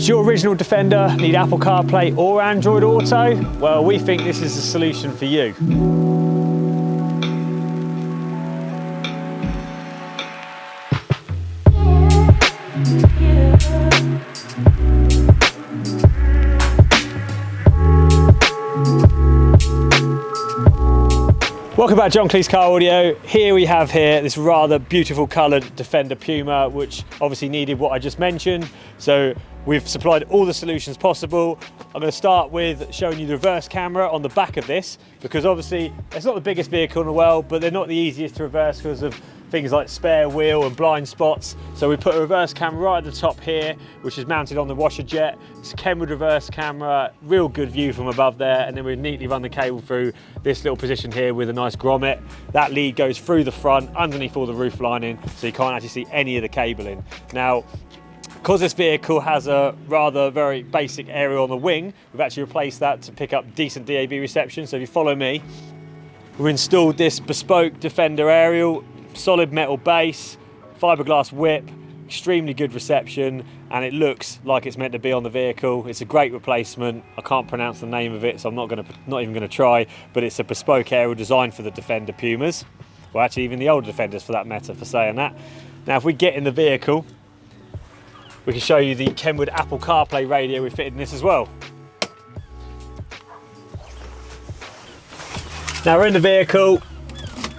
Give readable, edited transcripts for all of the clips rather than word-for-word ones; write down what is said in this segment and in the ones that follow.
Does your original Defender need Apple CarPlay or Android Auto? Well, we think this is the solution for you. Welcome back to John Cleese Car Audio. Here we have this rather beautiful coloured Defender Puma, which obviously needed what I just mentioned. So we've supplied all the solutions possible. I'm going to start with showing you the reverse camera on the back of this, because obviously it's not the biggest vehicle in the world, but they're not the easiest to reverse because of things like spare wheel and blind spots. So we put a reverse camera right at the top here, which is mounted on the washer jet. It's a Kenwood reverse camera, real good view from above there, and then we neatly run the cable through this little position here with a nice grommet. That lead goes through the front, underneath all the roof lining, so you can't actually see any of the cabling. Now, because this vehicle has a rather very basic area on the wing, we've actually replaced that to pick up decent DAB reception. So if you follow me, we've installed this bespoke Defender aerial, solid metal base, fiberglass whip, extremely good reception, and it looks like it's meant to be on the vehicle. It's a great replacement. I can't pronounce the name of it, so I'm not even going to try, but it's a bespoke aerial designed for the Defender Pumas. Well, actually even the older Defenders for that matter, for saying that. Now if we get in the vehicle, we can show you the Kenwood Apple CarPlay radio we fitted in this as well. Now we're in the vehicle.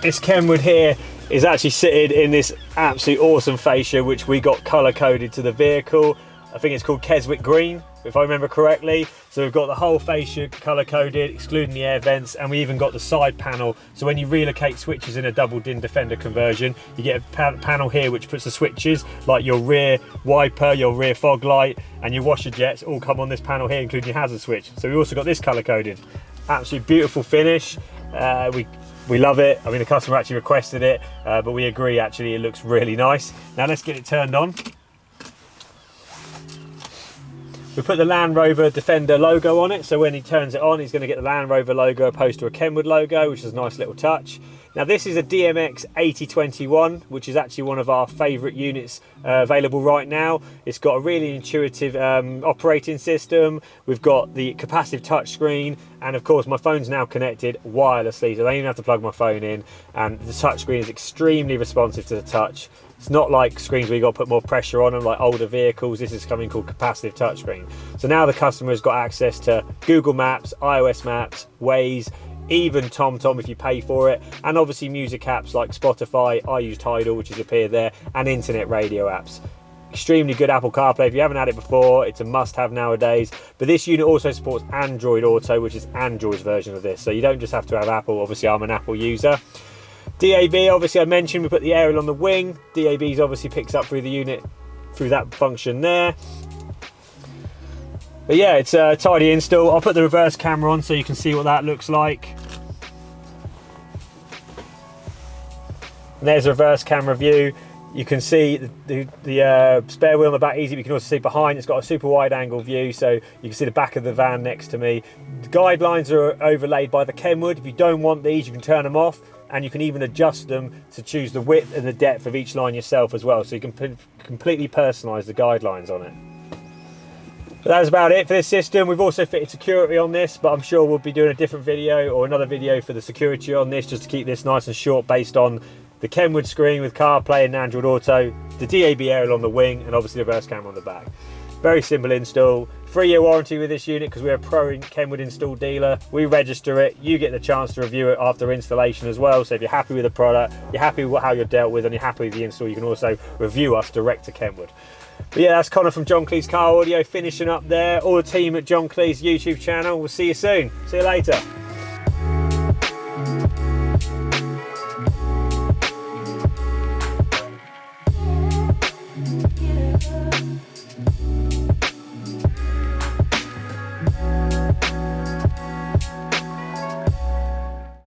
This Kenwood here is actually sitting in this absolutely awesome fascia, which we got colour coded to the vehicle. I think it's called Keswick Green, if I remember correctly. So we've got the whole fascia colour coded, excluding the air vents, and we even got the side panel. So when you relocate switches in a double DIN Defender conversion, you get a panel here which puts the switches, like your rear wiper, your rear fog light, and your washer jets all come on this panel here, including your hazard switch. So we also got this colour coded. Absolutely beautiful finish. We love it. I mean, the customer actually requested it, but we agree actually it looks really nice. Now let's get it turned on. We put the Land Rover Defender logo on it, so when he turns it on, he's going to get the Land Rover logo opposed to a Kenwood logo, which is a nice little touch. Now this is a DMX8021, which is actually one of our favourite units available right now. It's got a really intuitive operating system. We've got the capacitive touchscreen, and of course my phone's now connected wirelessly, so I don't even have to plug my phone in, and the touchscreen is extremely responsive to the touch. It's not like screens where you've got to put more pressure on them like older vehicles. This is something called capacitive touchscreen. So now the customer has got access to Google Maps, iOS Maps, Waze, even TomTom if you pay for it, and obviously music apps like Spotify. I use Tidal, which is appeared there, and internet radio apps. Extremely good Apple CarPlay. If you haven't had it before, it's a must-have nowadays. But this unit also supports Android Auto, which is Android's version of this. So you don't just have to have Apple. Obviously, I'm an Apple user. DAB, obviously I mentioned we put the aerial on the wing. DAB's obviously picks up through the unit, through that function there. But yeah, it's a tidy install. I'll put the reverse camera on so you can see what that looks like. And there's a reverse camera view. You can see the spare wheel on the back easy, but you can also see behind. It's got a super wide angle view, so you can see the back of the van next to me. The guidelines are overlaid by the Kenwood. If you don't want these, you can turn them off, and you can even adjust them to choose the width and the depth of each line yourself as well, so you can completely personalize the guidelines on it. But that's about it for this system. We've also fitted security on this, but I'm sure we'll be doing a different video or another video for the security on this, just to keep this nice and short, based on the Kenwood screen with CarPlay and Android Auto, the DAB aerial on the wing, and obviously the reverse camera on the back. Very simple install. 3-year warranty with this unit because we're a pro Kenwood install dealer. We register it, you get the chance to review it after installation as well. So if you're happy with the product, you're happy with how you're dealt with, and you're happy with the install, you can also review us direct to Kenwood. But yeah, that's Connor from John Cleese Car Audio finishing up there. All the team at John Cleese YouTube channel. We'll see you soon. See you later.